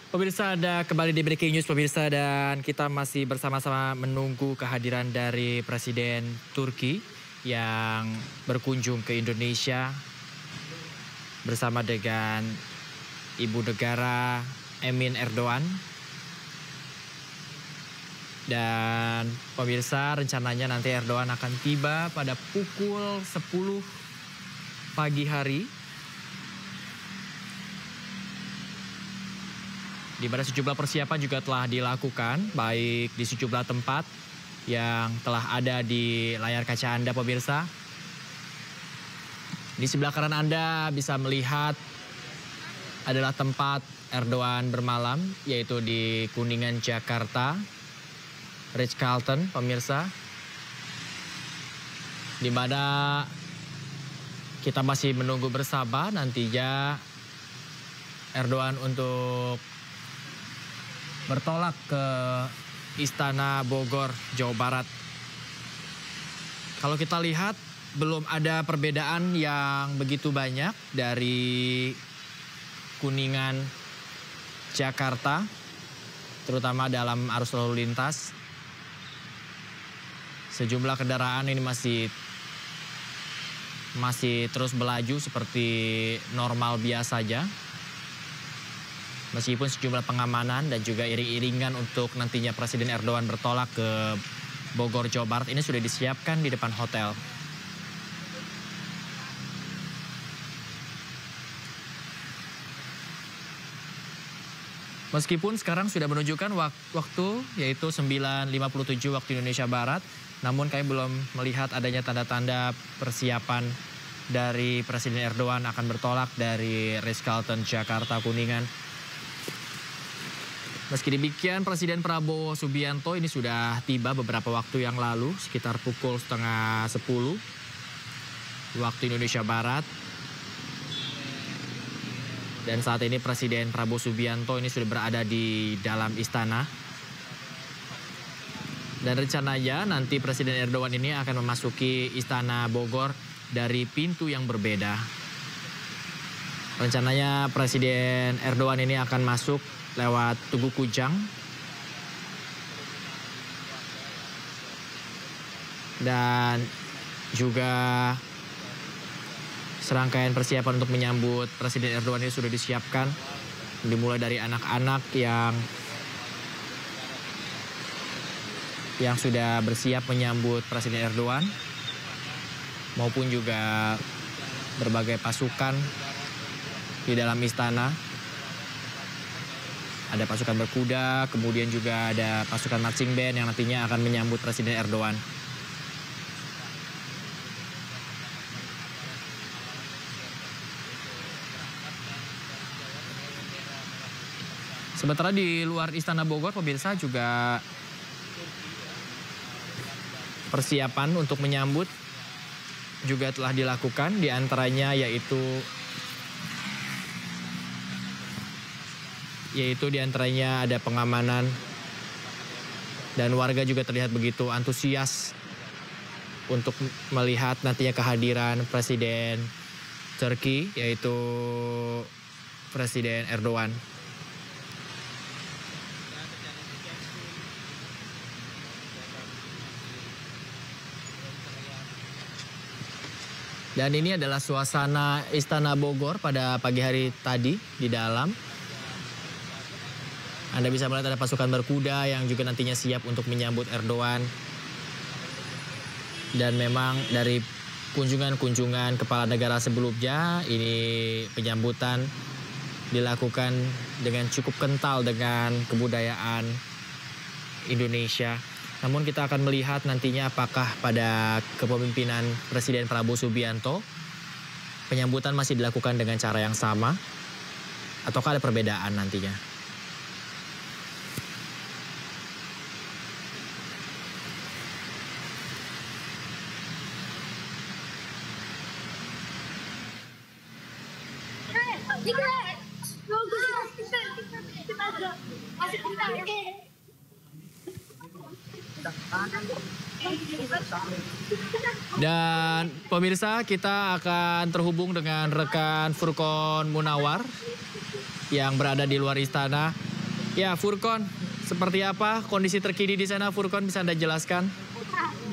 Pemirsa, ada kembali di Breaking News pemirsa, dan kita masih bersama-sama menunggu kehadiran dari Presiden Turki yang berkunjung ke Indonesia bersama dengan Ibu Negara Emin Erdogan. Dan pemirsa, rencananya nanti Erdogan akan tiba pada pukul 10 pagi hari, di mana sejumlah persiapan juga telah dilakukan, baik di sejumlah tempat yang telah ada di layar kaca Anda pemirsa. Di sebelah kanan Anda bisa melihat adalah tempat Erdogan bermalam, yaitu di Kuningan, Jakarta, Ritz-Carlton pemirsa. Di mana kita masih menunggu bersabar nantinya Erdogan untuk bertolak ke Istana Bogor, Jawa Barat. Kalau kita lihat, belum ada perbedaan yang begitu banyak dari Kuningan, Jakarta, terutama dalam arus lalu lintas. Sejumlah kendaraan ini masih terus melaju seperti normal biasa saja. Meskipun sejumlah pengamanan dan juga iring-iringan untuk nantinya Presiden Erdogan bertolak ke Bogor, Jawa Barat ini sudah disiapkan di depan hotel. Meskipun sekarang sudah menunjukkan waktu yaitu 9.57 waktu Indonesia Barat, namun kami belum melihat adanya tanda-tanda persiapan dari Presiden Erdogan akan bertolak dari Ritz-Carlton, Jakarta, Kuningan. Meski demikian, Presiden Prabowo Subianto ini sudah tiba beberapa waktu yang lalu, sekitar pukul 9:30 waktu Indonesia Barat. Dan saat ini Presiden Prabowo Subianto ini sudah berada di dalam istana. Dan rencananya nanti Presiden Erdogan ini akan memasuki Istana Bogor dari pintu yang berbeda. Rencananya Presiden Erdogan ini akan masuk lewat Tugu Kujang. Dan juga serangkaian persiapan untuk menyambut Presiden Erdogan ini sudah disiapkan. Dimulai dari anak-anak yang sudah bersiap menyambut Presiden Erdogan, maupun juga berbagai pasukan di dalam istana. Ada pasukan berkuda, kemudian juga ada pasukan marching band yang nantinya akan menyambut Presiden Erdogan. Sementara di luar Istana Bogor, pemirsa, juga persiapan untuk menyambut juga telah dilakukan, di antaranya yaitu ada pengamanan, dan warga juga terlihat begitu antusias untuk melihat nantinya kehadiran Presiden Turki, yaitu Presiden Erdogan. Dan ini adalah suasana Istana Bogor pada pagi hari tadi di dalam. Anda bisa melihat ada pasukan berkuda yang juga nantinya siap untuk menyambut Erdogan. Dan memang dari kunjungan kepala negara sebelumnya, ini penyambutan dilakukan dengan cukup kental dengan kebudayaan Indonesia. Namun kita akan melihat nantinya apakah pada kepemimpinan Presiden Prabowo Subianto penyambutan masih dilakukan dengan cara yang sama ataukah ada perbedaan nantinya. Dan pemirsa, kita akan terhubung dengan rekan Furkon Munawar yang berada di luar istana. Ya, Furkon, seperti apa kondisi terkini di sana? Furkon, bisa Anda jelaskan?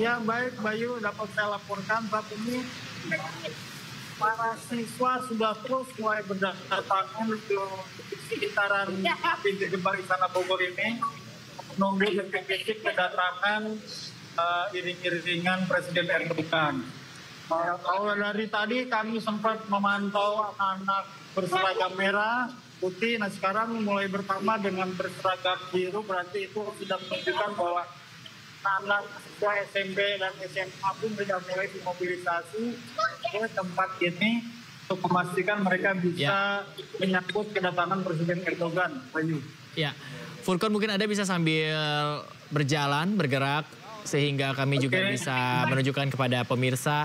Ya, baik Bayu, dapat saya laporkan saat ini para siswa sudah terus mulai berdatangan ke sekitaran pintu gerbang Istana Bogor ini menunggu detik-detik kedatangan iring-iringan Presiden Erdogan. Kalau dari tadi kami sempat memantau anak-anak berseragam merah, putih. Nah sekarang mulai bertambah dengan berseragam biru, berarti itu sudah menunjukkan bahwa anak siswa SMP dan SMA pun sudah mulai dimobilisasi ke tempat ini untuk memastikan mereka bisa menyambut kedatangan Presiden Erdogan. Ya, Furkon mungkin Anda bisa sambil berjalan, bergerak, sehingga kami juga bisa menunjukkan kepada pemirsa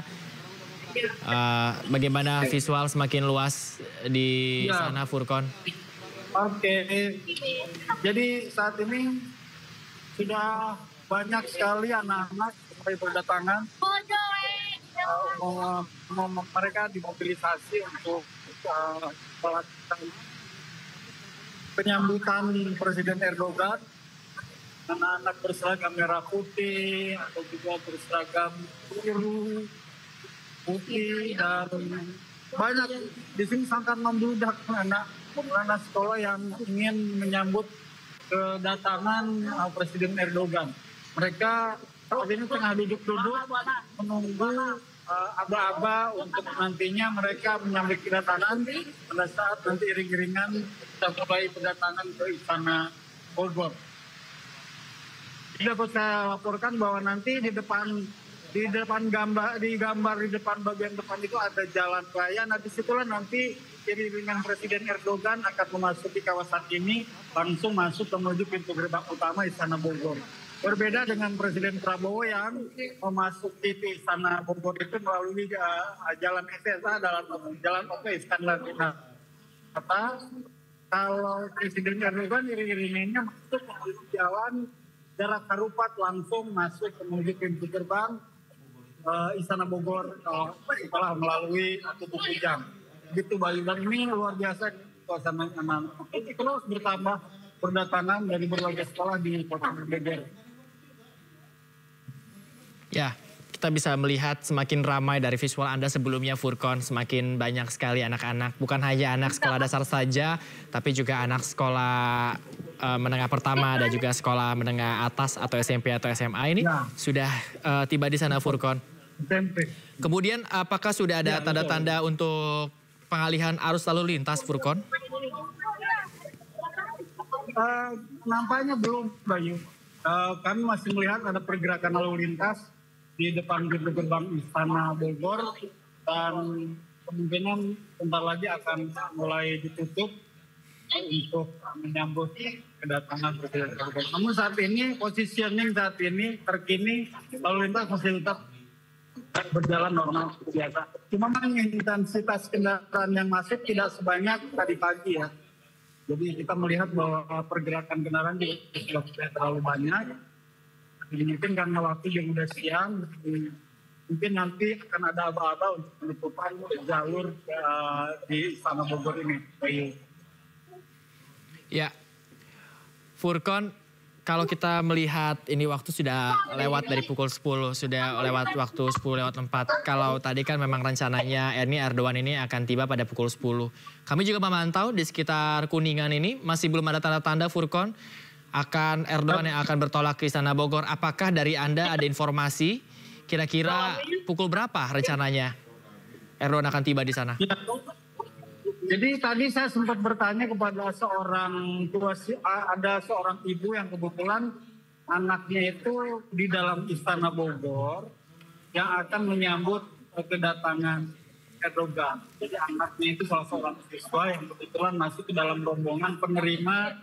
bagaimana visual semakin luas di sana, Furkon. Oke, jadi saat ini sudah banyak sekali anak-anak mulai berdatangan. Mereka dimobilisasi untuk melakukan penyambutan Presiden Erdogan. Anak-anak berseragam merah putih atau juga berseragam biru putih, dan banyak di sini sangat membludak anak sekolah yang ingin menyambut kedatangan Presiden Erdogan. Mereka saat ini tengah duduk-duduk menunggu aba-aba untuk nantinya mereka menyambut kedatangan pada saat nanti iring-iringan sudah mulai kedatangan ke Istana Bogor. Dapat saya laporkan bahwa nanti di depan bagian depan itu ada jalan raya. Nah disitulah nanti iring-iringan Presiden Erdogan akan memasuki kawasan ini, langsung masuk menuju pintu gerbang utama Istana Bogor. Berbeda dengan Presiden Prabowo yang memasuki Istana Bogor itu melalui jalan SSA, jalan Oke Iskandar Hatta. Kalau Presiden Erdogan iring-iringannya masuk melalui jalan jarak harupat, langsung masuk menuju pintu gerbang Istana Bogor setelah melalui Tugu Kujang. Gitu Bayu, dan ini luar biasa suasana anak-anak. Ini terus bertambah berdatangan dari berbagai sekolah di Kota Bogor. Ya, kita bisa melihat semakin ramai dari visual Anda sebelumnya, Furkon. Semakin banyak sekali anak-anak, bukan hanya anak sekolah dasar saja, tapi juga anak sekolah menengah pertama dan juga sekolah menengah atas atau SMP atau SMA ini sudah tiba di sana, Furkon. Kemudian apakah sudah ada tanda-tanda untuk pengalihan arus lalu lintas, Furkon? Nampaknya belum, Bayu. Kami masih melihat ada pergerakan lalu lintas di depan pintu gerbang Istana Bogor, dan kemungkinan sebentar lagi akan mulai ditutup untuk menyambut kedatangan Presiden Erdogan. Namun saat ini positioning terkini lalu lintas masih tetap berjalan normal biasa. Cuma intensitas kendaraan yang masuk tidak sebanyak tadi pagi ya. Jadi kita melihat bahwa pergerakan kendaraan juga tidak terlalu banyak. Mungkin karena waktu yang sudah siang, mungkin nanti akan ada aba-aba untuk penutupan jalur di Istana Bogor ini. Ya, Furkon, kalau kita melihat ini waktu sudah lewat dari pukul 10, sudah lewat waktu 10:04. Kalau tadi kan memang rencananya Erdogan ini akan tiba pada pukul 10. Kami juga memantau di sekitar Kuningan ini masih belum ada tanda-tanda, Furkon, akan Erdogan yang akan bertolak ke Istana Bogor. Apakah dari Anda ada informasi kira-kira pukul berapa rencananya Erdogan akan tiba di sana? Ya. Jadi tadi saya sempat bertanya kepada seorang ibu yang kebetulan anaknya itu di dalam Istana Bogor yang akan menyambut kedatangan Erdogan. Jadi anaknya itu salah seorang siswa yang kebetulan masuk ke dalam rombongan penerima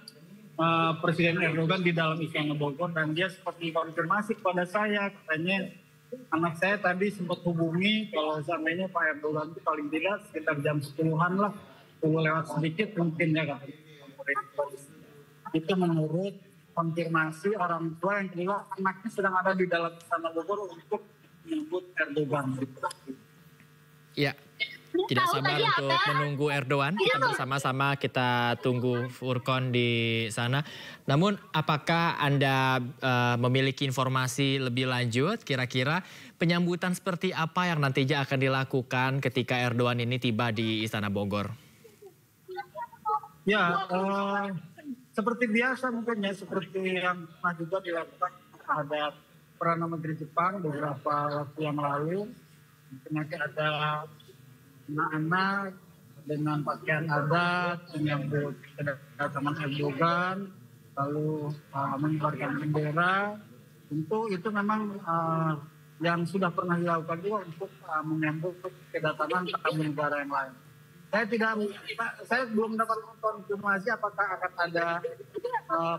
Presiden Erdogan di dalam Istana Bogor, dan dia seperti konfirmasi kepada saya, katanya anak saya tadi sempat hubungi kalau seandainya Pak Erdogan itu paling tidak sekitar jam 10-an lah, 10 lewat sedikit mungkin ya katanya. Itu menurut konfirmasi orang tua yang kedua anaknya sedang ada di dalam Istana Bogor untuk menyambut Erdogan. Ya, Tidak sabar untuk menunggu Erdogan. Kita bersama-sama kita tunggu Furkon di sana. Namun apakah Anda memiliki informasi lebih lanjut kira-kira penyambutan seperti apa yang nantinya akan dilakukan ketika Erdogan ini tiba di Istana Bogor? Ya, seperti biasa mungkin ya, seperti yang pernah juga dilakukan terhadap Perdana Menteri Jepang beberapa waktu yang lalu. Mungkin ada anak-anak dengan pakaian adat menyambut kedatangan Erdogan, lalu mengibarkan bendera. Tentu itu memang yang sudah pernah dilakukan juga untuk menyambut kedatangan tamu negara yang lain. Saya belum dapat konfirmasi apakah akan ada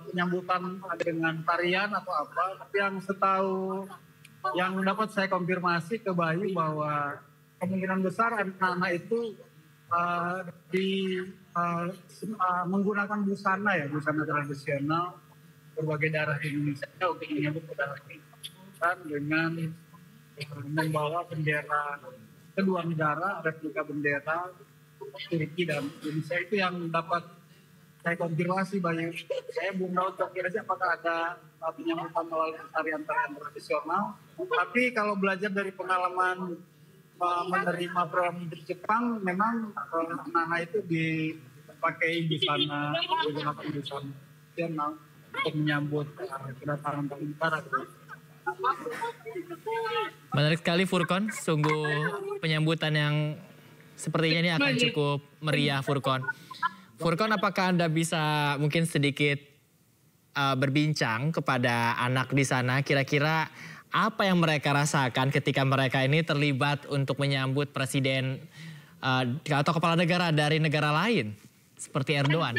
penyambutan dengan tarian atau apa. Tapi yang setahu yang dapat saya konfirmasi ke Bayu bahwa kemungkinan besar anak-anak itu menggunakan busana tradisional berbagai daerah di Indonesia untuk menyambut kedatangan dengan membawa bendera kedua negara, replika bendera Turki dan Indonesia. Itu yang dapat saya konfirmasi Bayu. Saya belum tahu kira-kira apakah ada penyambutan melalui tarian-tarian tradisional. Tapi kalau belajar dari pengalaman menerima program di Jepang, memang anak-anak itu dipakai busana, menggunakan busana tradisional untuk menyambut kedatangan tamu negara. Menarik sekali Furkon, sungguh penyambutan yang sepertinya ini akan cukup meriah Furkon. Furkon, apakah Anda bisa mungkin sedikit berbincang kepada anak di sana kira-kira apa yang mereka rasakan ketika mereka ini terlibat untuk menyambut presiden atau kepala negara dari negara lain seperti Erdogan?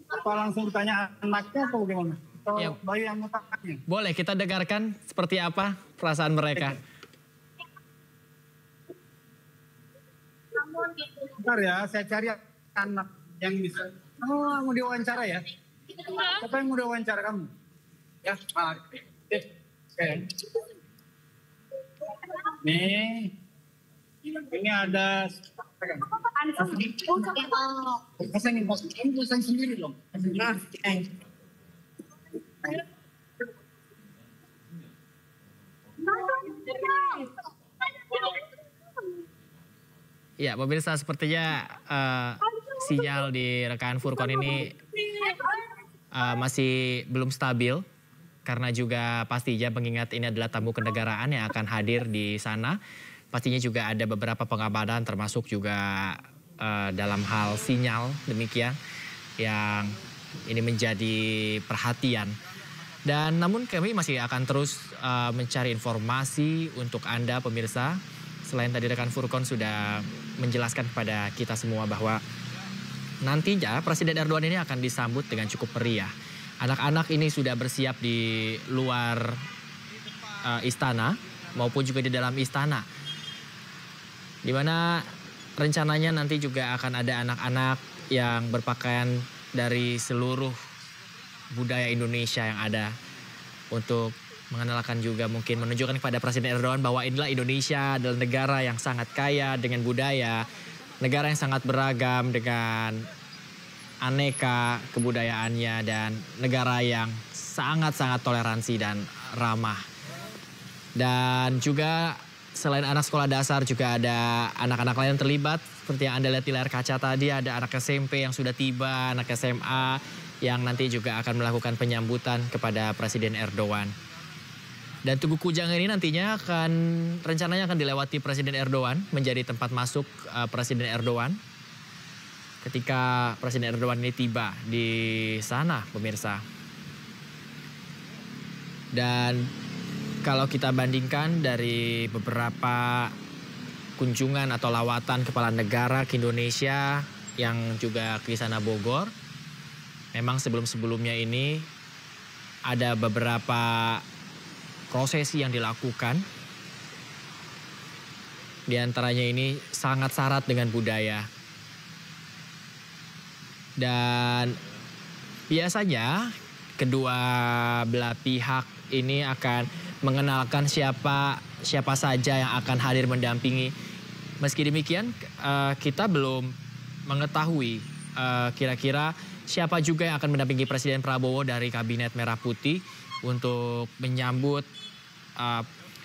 Apa langsung ditanya anaknya atau bagaimana? Atau ya, Bayu yang bertanya? Boleh kita dengarkan seperti apa perasaan mereka. Bentar ya, saya cari anak yang bisa. Oh, mau diwawancara ya? Siapa yang mau diwawancara kamu? Ya, nih, ini ada. Pasang sendiri dong. Ya, pemirsa, sepertinya sinyal di rekan Furkon ini masih belum stabil. Karena juga pastinya mengingat ini adalah tamu kenegaraan yang akan hadir di sana. Pastinya juga ada beberapa pengamanan termasuk juga dalam hal sinyal demikian. Yang ini menjadi perhatian. Dan namun kami masih akan terus mencari informasi untuk Anda pemirsa. Selain tadi rekan Furkon sudah menjelaskan kepada kita semua bahwa nantinya Presiden Erdogan ini akan disambut dengan cukup meriah. Anak-anak ini sudah bersiap di luar istana maupun juga di dalam istana. Di mana rencananya nanti juga akan ada anak-anak yang berpakaian dari seluruh budaya Indonesia yang ada untuk mengenalkan juga mungkin menunjukkan kepada Presiden Erdogan bahwa inilah Indonesia adalah negara yang sangat kaya dengan budaya, negara yang sangat beragam dengan aneka kebudayaannya dan negara yang sangat-sangat toleransi dan ramah. Dan juga selain anak sekolah dasar juga ada anak-anak lain yang terlibat. Seperti yang Anda lihat di layar kaca tadi ada anak SMP yang sudah tiba, anak SMA yang nanti juga akan melakukan penyambutan kepada Presiden Erdogan. Dan Tugu Kujang ini nantinya rencananya akan dilewati Presiden Erdogan menjadi tempat masuk Presiden Erdogan. Ketika Presiden Erdogan ini tiba di sana, pemirsa. Dan kalau kita bandingkan dari beberapa kunjungan atau lawatan kepala negara ke Indonesia yang juga ke Istana Bogor, memang sebelum-sebelumnya ini ada beberapa prosesi yang dilakukan. Di antaranya ini sangat syarat dengan budaya. Dan biasanya kedua belah pihak ini akan mengenalkan siapa saja yang akan hadir mendampingi Meski demikian, kita belum mengetahui kira-kira siapa juga yang akan mendampingi Presiden Prabowo dari Kabinet Merah Putih untuk menyambut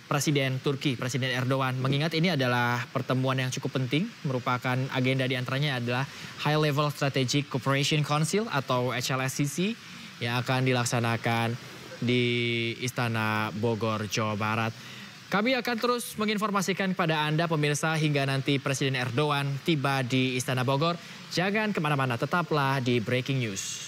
Presiden Turki, Presiden Erdogan. Mengingat ini adalah pertemuan yang cukup penting, merupakan agenda diantaranya adalah High Level Strategic Cooperation Council atau HLSCC yang akan dilaksanakan di Istana Bogor, Jawa Barat. Kami akan terus menginformasikan kepada Anda pemirsa hingga nanti Presiden Erdogan tiba di Istana Bogor. Jangan kemana-mana, tetaplah di Breaking News.